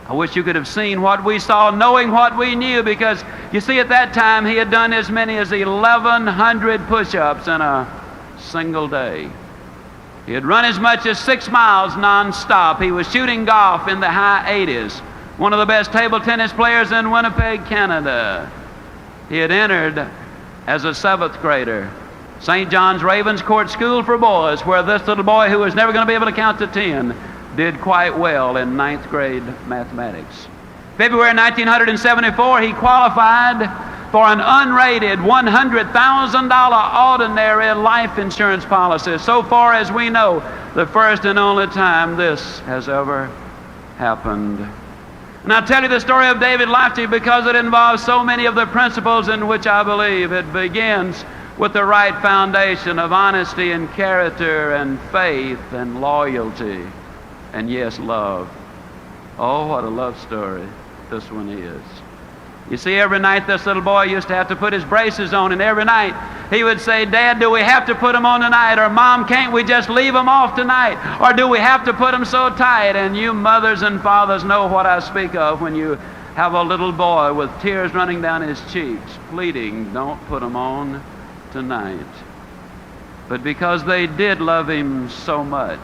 I wish you could have seen what we saw, knowing what we knew, because you see, at that time he had done as many as 1,100 push-ups in a single day. He had run as much as 6 miles non-stop. He was shooting golf in the high 80s, one of the best table tennis players in Winnipeg, Canada. He had entered as a 7th grader St. John's Ravens Court School for Boys, where this little boy, who was never going to be able to count to 10, did quite well in 9th grade mathematics. February 1974, he qualified for an unrated $100,000 ordinary life insurance policy. So far as we know, the first and only time this has ever happened. And I'll tell you the story of David Loftic because it involves so many of the principles in which I believe. It begins with the right foundation of honesty and character and faith and loyalty and, yes, love. Oh, what a love story this one is. You see, every night this little boy used to have to put his braces on, and every night he would say, "Dad, do we have to put them on tonight?" Or, "Mom, can't we just leave them off tonight?" Or, "Do we have to put them so tight?" And you mothers and fathers know what I speak of when you have a little boy with tears running down his cheeks, pleading, "Don't put them on tonight." But because they did love him so much,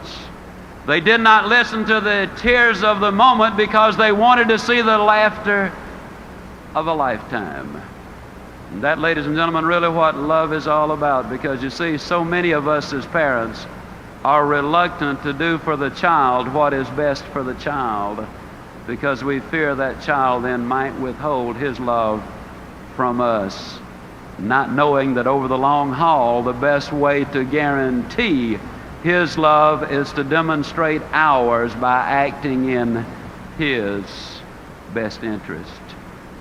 they did not listen to the tears of the moment because they wanted to see the laughter of a lifetime. And that, ladies and gentlemen, really what love is all about, because you see, so many of us as parents are reluctant to do for the child what is best for the child because we fear that child then might withhold his love from us, not knowing that over the long haul, the best way to guarantee his love is to demonstrate ours by acting in his best interest.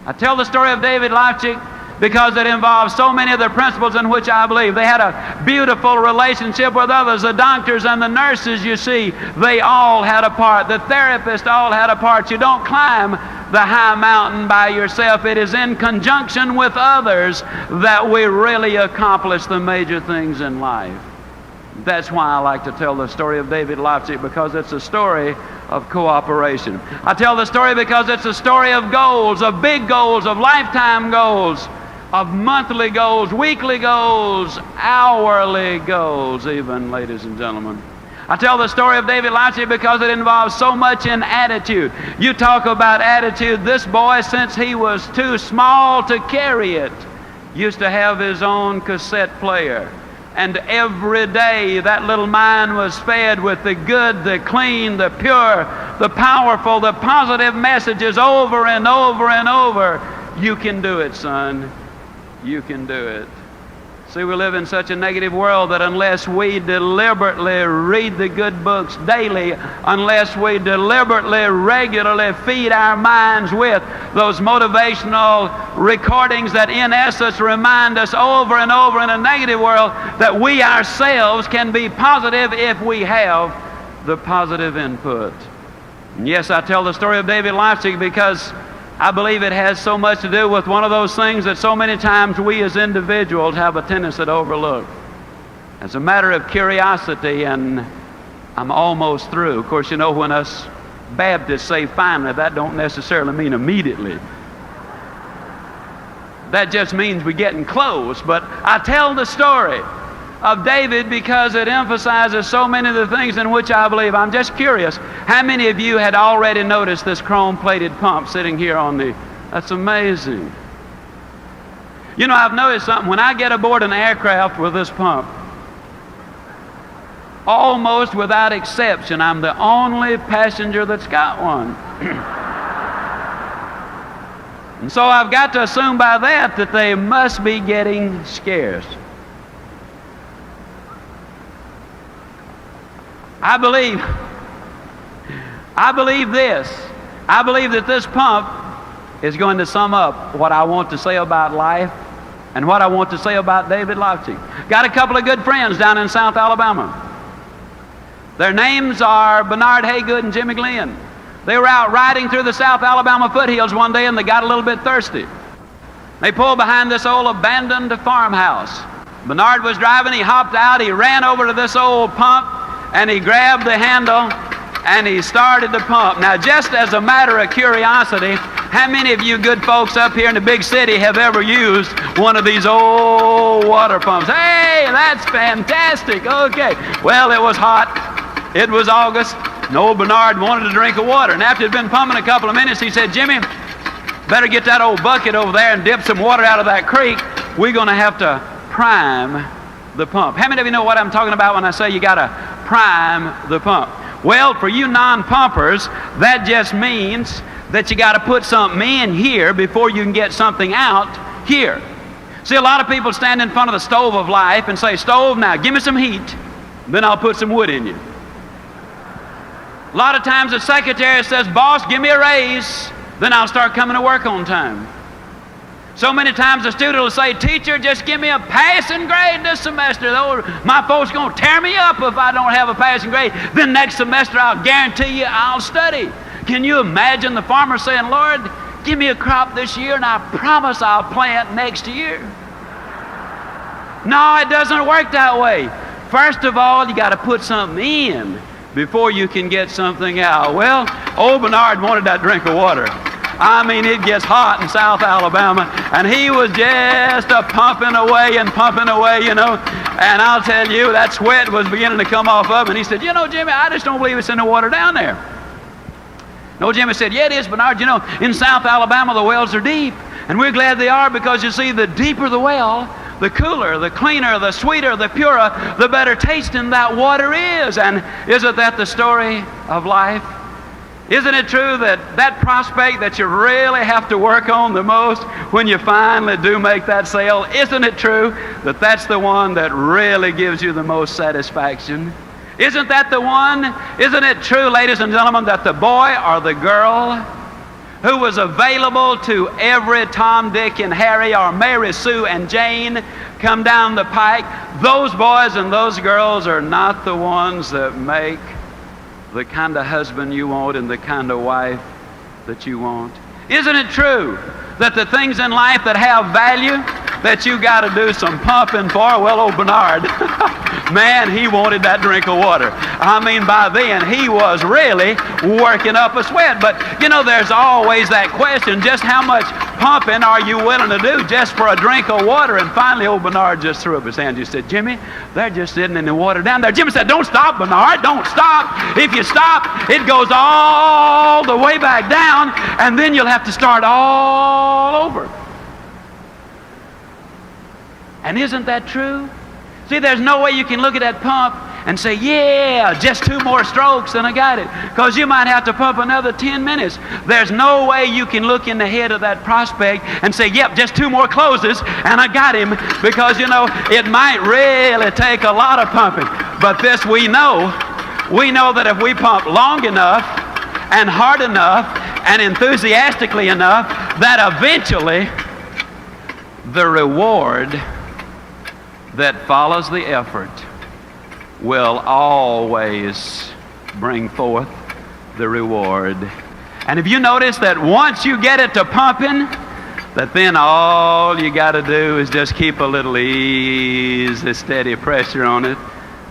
I tell the story of David Loftic because it involves so many of the principles in which I believe. They had a beautiful relationship with others. The doctors and the nurses, you see, they all had a part. The therapists all had a part. You don't climb the high mountain by yourself. It is in conjunction with others that we really accomplish the major things in life. That's why I like to tell the story of David Leipzig, because it's a story of cooperation. I tell the story because it's a story of goals, of big goals, of lifetime goals, of monthly goals, weekly goals, hourly goals even, ladies and gentlemen. I tell the story of David Leipzig because it involves so much in attitude. You talk about attitude. This boy, since he was too small to carry it, used to have his own cassette player. And every day that little mind was fed with the good, the clean, the pure, the powerful, the positive messages over and over and over. You can do it, son. You can do it. See, we live in such a negative world that unless we deliberately read the good books daily, unless we deliberately, regularly feed our minds with those motivational recordings that in essence remind us over and over in a negative world that we ourselves can be positive if we have the positive input. And yes, I tell the story of David Leipzig because I believe it has so much to do with one of those things that so many times we as individuals have a tendency to overlook. As a matter of curiosity, and I'm almost through. Of course, you know, when us Baptists say finally, that don't necessarily mean immediately. That just means we're getting close. But I tell the story of David because it emphasizes so many of the things in which I believe. I'm just curious, how many of you had already noticed this chrome-plated pump sitting here on the... That's amazing. You know, I've noticed something. When I get aboard an aircraft with this pump, almost without exception, I'm the only passenger that's got one. And so I've got to assume by that they must be getting scarce. I believe this. I believe that this pump is going to sum up what I want to say about life and what I want to say about David Leipzig. Got a couple of good friends down in South Alabama. Their names are Bernard Haygood and Jimmy Glenn. They were out riding through the South Alabama foothills one day and they got a little bit thirsty. They pulled behind this old abandoned farmhouse. Bernard was driving, he hopped out, he ran over to this old pump, and he grabbed the handle and he started to pump. Now, just as a matter of curiosity, how many of you good folks up here in the big city have ever used one of these old water pumps? Hey, that's fantastic. Okay. Well, it was hot. It was August. And old Bernard wanted a drink of water. And after he'd been pumping a couple of minutes, he said, Jimmy, better get that old bucket over there and dip some water out of that creek. We're going to have to prime the pump. How many of you know what I'm talking about when I say you got to prime the pump? Well, for you non-pumpers, that just means that you got to put something in here before you can get something out here. See, a lot of people stand in front of the stove of life and say, stove, now give me some heat, then I'll put some wood in you. A lot of times the secretary says, boss, give me a raise, then I'll start coming to work on time. So many times the student will say, teacher, just give me a passing grade this semester. My folks are going to tear me up if I don't have a passing grade. Then next semester I'll guarantee you I'll study. Can you imagine the farmer saying, Lord, give me a crop this year and I promise I'll plant next year? No, it doesn't work that way. First of all, you got to put something in before you can get something out. Well, old Bernard wanted that drink of water. I mean, it gets hot in South Alabama, and he was just pumping away, you know. And I'll tell you, that sweat was beginning to come off of him. And he said, you know, Jimmy, I just don't believe it's in the water down there. No, Jimmy said, yeah, it is, Bernard. You know, in South Alabama, the wells are deep. And we're glad they are because, you see, the deeper the well, the cooler, the cleaner, the sweeter, the purer, the better tasting that water is. And isn't that the story of life? Isn't it true that that prospect that you really have to work on the most when you finally do make that sale, isn't it true that that's the one that really gives you the most satisfaction? Isn't that the one? Isn't it true, ladies and gentlemen, that the boy or the girl who was available to every Tom, Dick, and Harry or Mary, Sue, and Jane come down the pike, those boys and those girls are not the ones that make the kind of husband you want and the kind of wife that you want? Isn't it true that the things in life that have value that you got to do some pumping for? Well, old Bernard, man, he wanted that drink of water. I mean, by then, he was really working up a sweat. But, you know, there's always that question, just how much pumping are you willing to do just for a drink of water? And finally, old Bernard just threw up his hand. He said, Jimmy, they're just sitting in the water down there. Jimmy said, don't stop, Bernard, don't stop. If you stop, it goes all the way back down, and then you'll have to start all over. And isn't that true? See, there's no way you can look at that pump and say, yeah, just 2 more strokes and I got it. Because you might have to pump another 10 minutes. There's no way you can look in the head of that prospect and say, yep, just 2 more closes and I got him. Because, you know, it might really take a lot of pumping. But this we know. We know that if we pump long enough and hard enough and enthusiastically enough, that eventually the reward that follows the effort will always bring forth the reward. And if you notice that once you get it to pumping, that then all you got to do is just keep a little easy, steady pressure on it,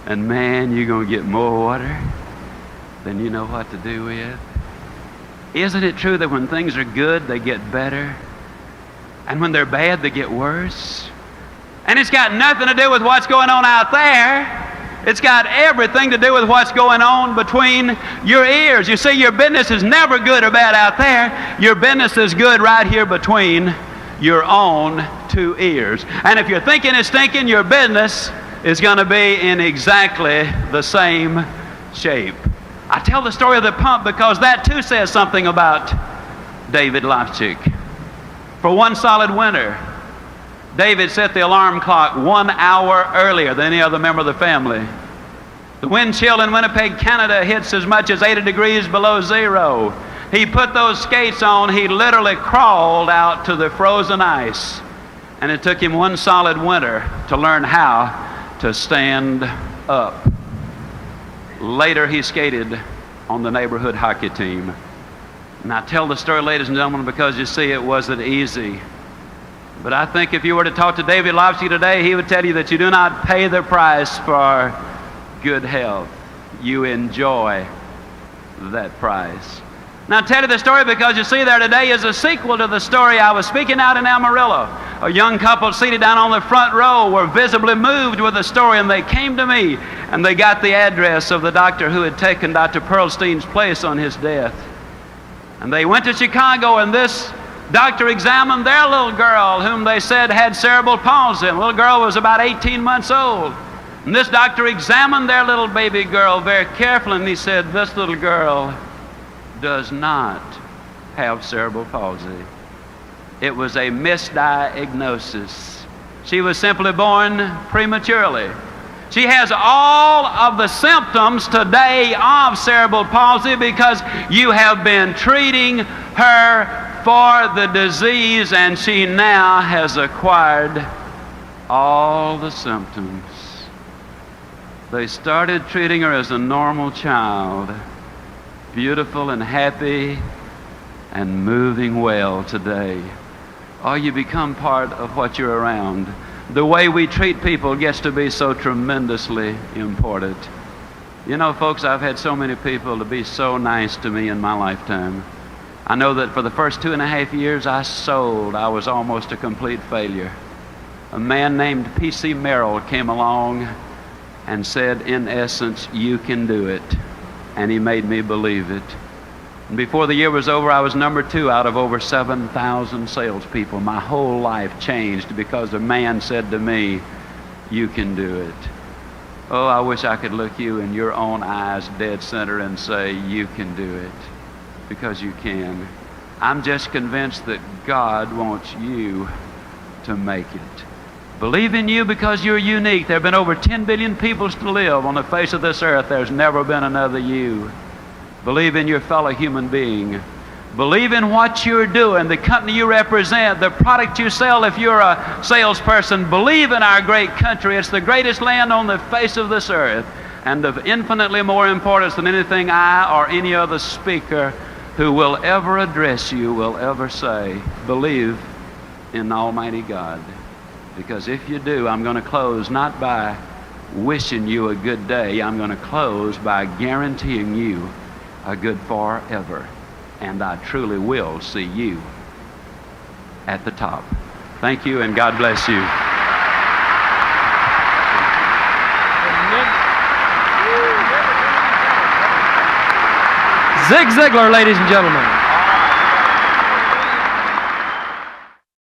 and man, you're going to get more water than you know what to do with. Isn't it true that when things are good, they get better? And when they're bad, they get worse? And it's got nothing to do with what's going on out there. It's got everything to do with what's going on between your ears. You see, your business is never good or bad out there. Your business is good right here between your own 2 ears. And if you're thinking it's stinking, your business is going to be in exactly the same shape. I tell the story of the pump because that too says something about David Leipzig. For one solid winter, David set the alarm clock 1 hour earlier than any other member of the family. The wind chill in Winnipeg, Canada hits as much as 80 degrees below zero. He put those skates on. He literally crawled out to the frozen ice. And it took him 1 solid winter to learn how to stand up. Later, he skated on the neighborhood hockey team. And I tell the story, ladies and gentlemen, because you see, it wasn't easy. But I think if you were to talk to David Leipzig today, he would tell you that you do not pay the price for good health. You enjoy that price. Now, I tell you the story because you see, there today is a sequel to the story. I was speaking out in Amarillo. A young couple seated down on the front row were visibly moved with the story, and they came to me, and they got the address of the doctor who had taken Dr. Pearlstein's place on his death. And they went to Chicago, and this doctor examined their little girl, whom they said had cerebral palsy. The little girl was about 18 months old. And this doctor examined their little baby girl very carefully, and he said, this little girl does not have cerebral palsy. It was a misdiagnosis. She was simply born prematurely. She has all of the symptoms today of cerebral palsy because you have been treating her for the disease, and she now has acquired all the symptoms. They started treating her as a normal child, beautiful and happy and moving well today. Or you become part of what you're around. The way we treat people gets to be so tremendously important. You know, folks, I've had so many people to be so nice to me in my lifetime. I know that for the first 2.5 years I was almost a complete failure. A man named P.C. Merrill came along and said, in essence, you can do it. And he made me believe it. And before the year was over, I was number 2 out of over 7,000 salespeople. My whole life changed because a man said to me, you can do it. Oh, I wish I could look you in your own eyes dead center and say, you can do it. Because you can. I'm just convinced that God wants you to make it. Believe in you because you're unique. There have been over 10 billion people to live on the face of this earth. There's never been another you. Believe in your fellow human being. Believe in what you're doing, the company you represent, the product you sell if you're a salesperson. Believe in our great country. It's the greatest land on the face of this earth, and of infinitely more importance than anything I or any other speaker who will ever address you will ever say. Believe in Almighty God. Because if you do, I'm going to close not by wishing you a good day, I'm going to close by guaranteeing you a good forever. And I truly will see you at the top. Thank you, and God bless you. Zig Ziglar, ladies and gentlemen.